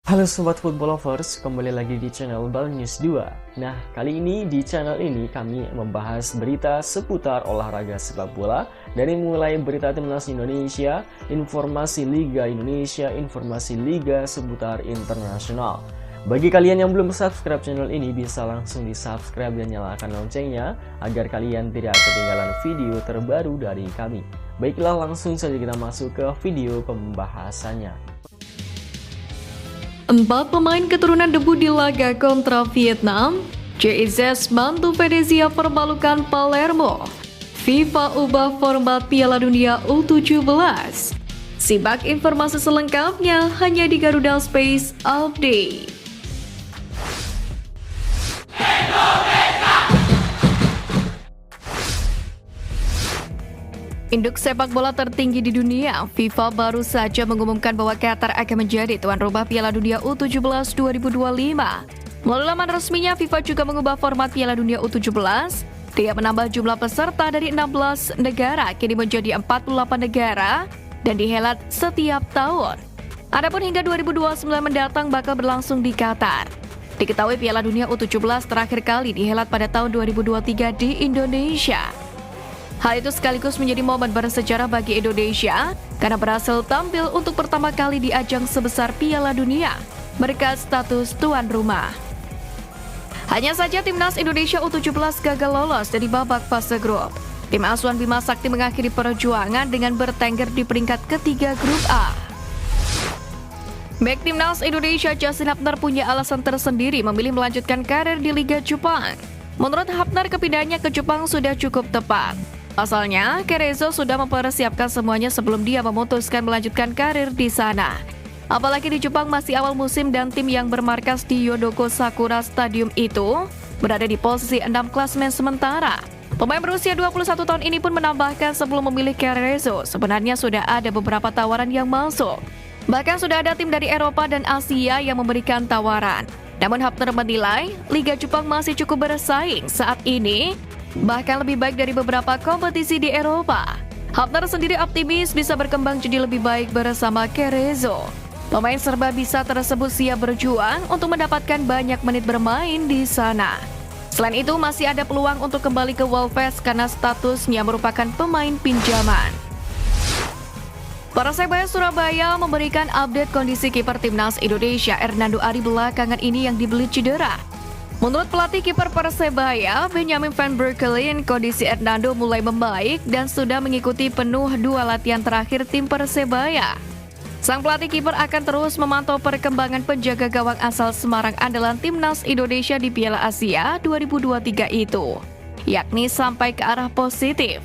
Halo Sobat Football Lovers, kembali lagi di channel Bal News 2. Nah, kali ini di channel ini kami membahas berita seputar olahraga sepak bola. Dari mulai berita timnas Indonesia, informasi Liga Indonesia, informasi Liga seputar internasional. Bagi kalian yang belum subscribe channel ini, bisa langsung di subscribe dan nyalakan loncengnya agar kalian tidak ketinggalan video terbaru dari kami. Baiklah, langsung saja kita masuk ke video pembahasannya. 4 pemain keturunan debut di laga kontra Vietnam. JIZ bantu Venezia permalukan Palermo. FIFA ubah format Piala Dunia U17. Simak informasi selengkapnya hanya di Garuda Space Update. Induk sepak bola tertinggi di dunia, FIFA baru saja mengumumkan bahwa Qatar akan menjadi tuan rumah Piala Dunia U17 2025. Melalui laman resminya, FIFA juga mengubah format Piala Dunia U17. Dia menambah jumlah peserta dari 16 negara kini menjadi 48 negara dan dihelat setiap tahun. Adapun hingga 2029 mendatang bakal berlangsung di Qatar. Diketahui Piala Dunia U17 terakhir kali dihelat pada tahun 2023 di Indonesia. Hal itu sekaligus menjadi momen bersejarah bagi Indonesia karena berhasil tampil untuk pertama kali di ajang sebesar Piala Dunia berkat status tuan rumah. Hanya saja timnas Indonesia U17 gagal lolos dari babak fase grup. Tim asuhan Bima Sakti mengakhiri perjuangan dengan bertengger di peringkat ketiga grup A. Bek timnas Indonesia Justin Hapner punya alasan tersendiri memilih melanjutkan karir di Liga Jepang. Menurut Hapner, kepindahannya ke Jepang sudah cukup tepat. Pasalnya, Cerezo sudah mempersiapkan semuanya sebelum dia memutuskan melanjutkan karir di sana. Apalagi di Jepang masih awal musim dan tim yang bermarkas di Yodoko Sakura Stadium itu berada di posisi 6 klasemen sementara. Pemain berusia 21 tahun ini pun menambahkan sebelum memilih Cerezo, sebenarnya sudah ada beberapa tawaran yang masuk. Bahkan sudah ada tim dari Eropa dan Asia yang memberikan tawaran. Namun Hapner menilai, Liga Jepang masih cukup bersaing saat ini, bahkan lebih baik dari beberapa kompetisi di Eropa. Hapner sendiri optimis bisa berkembang jadi lebih baik bersama Cerezo. Pemain serba bisa tersebut siap berjuang untuk mendapatkan banyak menit bermain di sana. Selain itu, masih ada peluang untuk kembali ke Wolves karena statusnya merupakan pemain pinjaman. Persebaya Surabaya memberikan update kondisi kiper timnas Indonesia Hernando Ari belakangan ini yang dibelit cedera. Menurut pelatih kiper Persebaya, Benjamin Van Breukelen, kondisi Hernando mulai membaik dan sudah mengikuti penuh 2 latihan terakhir tim Persebaya. Sang pelatih kiper akan terus memantau perkembangan penjaga gawang asal Semarang andalan timnas Indonesia di Piala Asia 2023 itu, yakni sampai ke arah positif.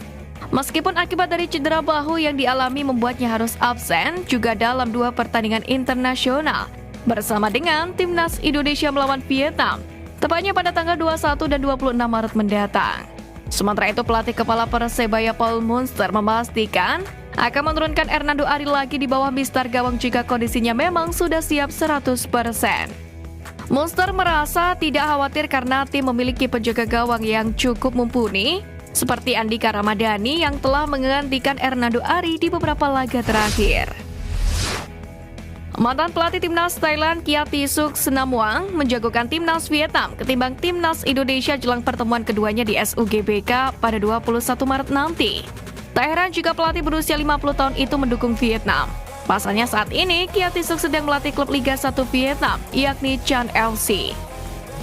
Meskipun akibat dari cedera bahu yang dialami membuatnya harus absen juga dalam 2 pertandingan internasional bersama dengan timnas Indonesia melawan Vietnam, tepatnya pada tanggal 21 dan 26 Maret mendatang. Sementara itu, pelatih kepala Persebaya Paul Munster memastikan akan menurunkan Hernando Ari lagi di bawah mistar gawang jika kondisinya memang sudah siap 100%. Munster merasa tidak khawatir karena tim memiliki penjaga gawang yang cukup mumpuni, seperti Andika Ramadhani yang telah menggantikan Hernando Ari di beberapa laga terakhir. Mantan pelatih timnas Thailand Kiatisuk Senamwang menjagokan timnas Vietnam ketimbang timnas Indonesia jelang pertemuan keduanya di SUGBK pada 21 Maret nanti. Tak heran jika pelatih berusia 50 tahun itu mendukung Vietnam. Pasalnya saat ini Kiatisuk sedang melatih klub Liga 1 Vietnam, yakni Chan FC.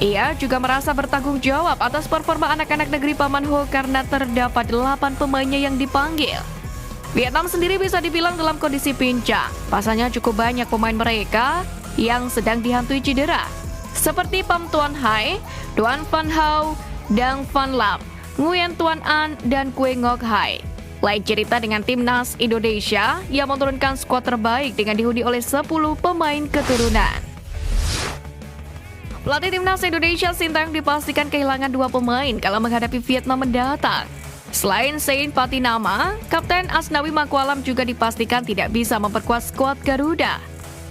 Ia juga merasa bertanggung jawab atas performa anak-anak negeri Paman Ho karena terdapat 8 pemainnya yang dipanggil. Vietnam sendiri bisa dibilang dalam kondisi pincang. Pasalnya cukup banyak pemain mereka yang sedang dihantui cedera, seperti Pham Tuan Hai, Duan Van Hau, Dang Van Lam, Nguyen Tuan An, dan Kue Ngoc Hai. Lain cerita dengan timnas Indonesia yang menurunkan skuad terbaik dengan dihuni oleh 10 pemain keturunan. Pelatih timnas Indonesia Sintayong dipastikan kehilangan 2 pemain kalau menghadapi Vietnam mendatang. Selain Sein Patinama, Kapten Asnawi Mangkualam juga dipastikan tidak bisa memperkuat skuad Garuda.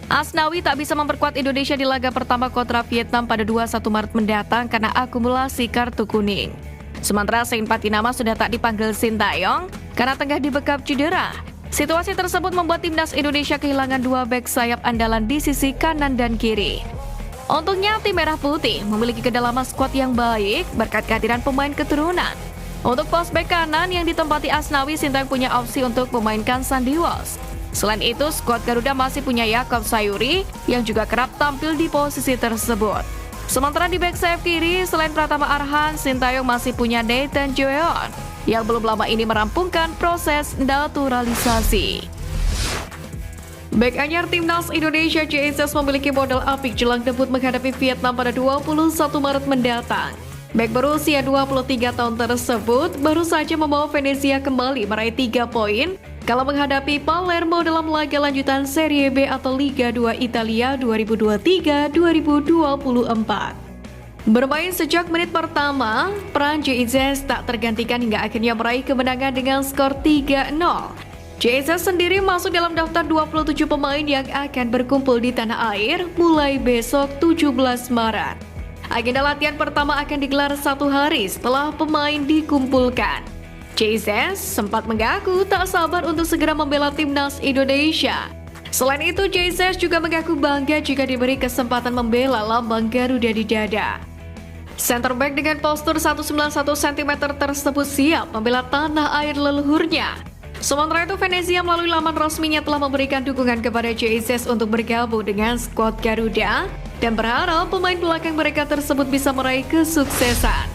Asnawi tak bisa memperkuat Indonesia di laga pertama kontra Vietnam pada 21 Maret mendatang karena akumulasi kartu kuning. Sementara Sein Patinama sudah tak dipanggil Sintayong karena tengah dibekap cedera. Situasi tersebut membuat timnas Indonesia kehilangan 2 bek sayap andalan di sisi kanan dan kiri. Untungnya tim Merah Putih memiliki kedalaman skuad yang baik berkat kehadiran pemain keturunan. Untuk pos bek kanan yang ditempati Asnawi, Sintayong punya opsi untuk memainkan Sandi Walsh. Selain itu, skuad Garuda masih punya Yaakob Sayuri yang juga kerap tampil di posisi tersebut. Sementara di bek sayap kiri, selain Pratama Arhan, Sintayong masih punya Nathan Joeon yang belum lama ini merampungkan proses naturalisasi. Bek anyar timnas Indonesia JSS memiliki modal apik jelang debut menghadapi Vietnam pada 21 Maret mendatang. Bek berusia 23 tahun tersebut baru saja membawa Venezia kembali meraih 3 poin kalau menghadapi Palermo dalam laga lanjutan Serie B atau Liga 2 Italia 2023-2024. Bermain sejak menit pertama, peran JSS tak tergantikan hingga akhirnya meraih kemenangan dengan skor 3-0. JSS sendiri masuk dalam daftar 27 pemain yang akan berkumpul di tanah air mulai besok 17 Maret. Agenda latihan pertama akan digelar 1 hari setelah pemain dikumpulkan. JSS sempat mengaku tak sabar untuk segera membela timnas Indonesia. Selain itu, JSS juga mengaku bangga jika diberi kesempatan membela lambang Garuda di dada. Center back dengan postur 191 cm tersebut siap membela tanah air leluhurnya. Sementara itu, Venezia melalui laman resminya telah memberikan dukungan kepada JSS untuk bergabung dengan skuad Garuda dan berharap pemain belakang mereka tersebut bisa meraih kesuksesan.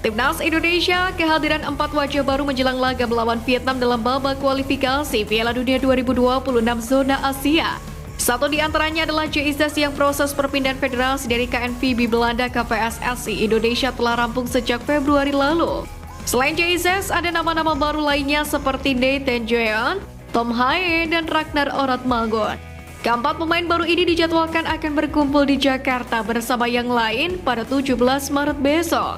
Timnas Indonesia kehadiran 4 wajah baru menjelang laga melawan Vietnam dalam babak kualifikasi Piala Dunia 2026 zona Asia. Satu di antaranya adalah JSS yang proses perpindahan federasi dari KNVB Belanda ke PSSI Indonesia telah rampung sejak Februari lalu. Selain JSS, ada nama-nama baru lainnya seperti Nathan Joeon, Tom Haye, dan Ragnar Oratmangun. Keempat pemain baru ini dijadwalkan akan berkumpul di Jakarta bersama yang lain pada 17 Maret besok.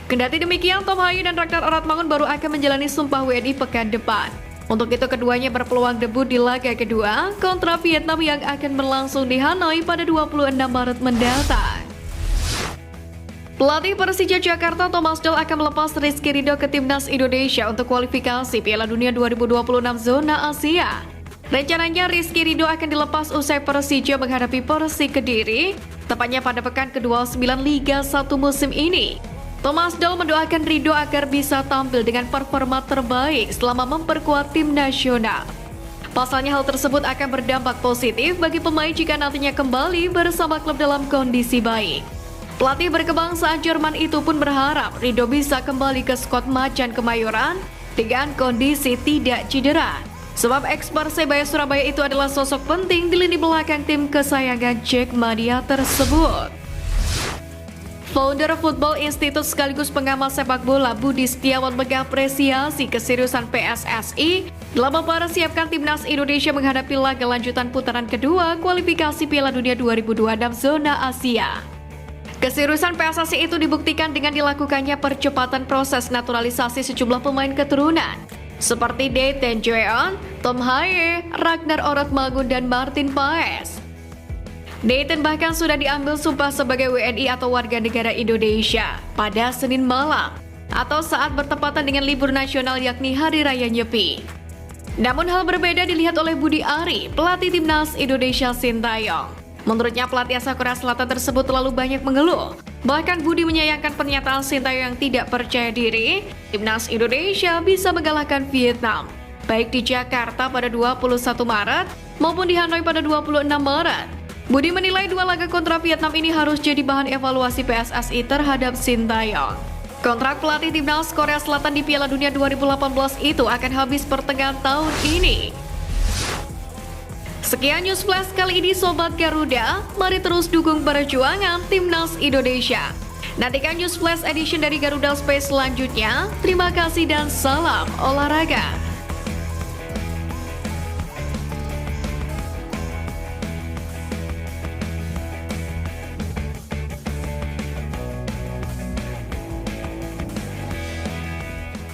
Kendati demikian, Tom Haye dan Ragnar Oratmangun baru akan menjalani sumpah WNI pekan depan. Untuk itu keduanya berpeluang debut di laga kedua kontra Vietnam yang akan berlangsung di Hanoi pada 26 Maret mendatang. Pelatih Persija Jakarta Thomas Doll akan melepas Rizky Ridho ke timnas Indonesia untuk kualifikasi Piala Dunia 2026 zona Asia. Rencananya Rizky Ridho akan dilepas usai Persija menghadapi Persik Kediri, tepatnya pada pekan ke-29 Liga 1 musim ini. Thomas Doll mendoakan Ridho agar bisa tampil dengan performa terbaik selama memperkuat tim nasional. Pasalnya hal tersebut akan berdampak positif bagi pemain jika nantinya kembali bersama klub dalam kondisi baik. Pelatih berkebangsaan Jerman itu pun berharap Ridho bisa kembali ke skuad Macan Kemayoran dengan kondisi tidak cedera. Sebab ex-Persebaya Surabaya itu adalah sosok penting di lini belakang tim kesayangan Jackmania tersebut. Founder Football Institute sekaligus pengamat sepak bola Budi Setiawan mengapresiasi keseriusan PSSI dalam mempersiapkan timnas Indonesia menghadapi laga lanjutan putaran kedua kualifikasi Piala Dunia 2026 zona Asia. Keseriusan PSSI itu dibuktikan dengan dilakukannya percepatan proses naturalisasi sejumlah pemain keturunan seperti Nathan Joeon, Tom Haye, Ragnar Oratmangun, dan Martin Paes. Nathan bahkan sudah diambil sumpah sebagai WNI atau warga negara Indonesia pada Senin malam atau saat bertepatan dengan libur nasional yakni Hari Raya Nyepi. Namun hal berbeda dilihat oleh Budi Ari, pelatih timnas Indonesia Sintayong. Menurutnya pelatih asal Korea Selatan tersebut terlalu banyak mengeluh. Bahkan Budi menyayangkan pernyataan Sintayong yang tidak percaya diri, timnas Indonesia bisa mengalahkan Vietnam, baik di Jakarta pada 21 Maret maupun di Hanoi pada 26 Maret. Budi menilai 2 laga kontra Vietnam ini harus jadi bahan evaluasi PSSI terhadap Sintayong. Kontrak pelatih timnas Korea Selatan di Piala Dunia 2018 itu akan habis pertengahan tahun ini. Sekian News Flash kali ini Sobat Garuda, mari terus dukung perjuangan timnas Indonesia. Nantikan News Flash edition dari Garuda Space selanjutnya. Terima kasih dan salam olahraga.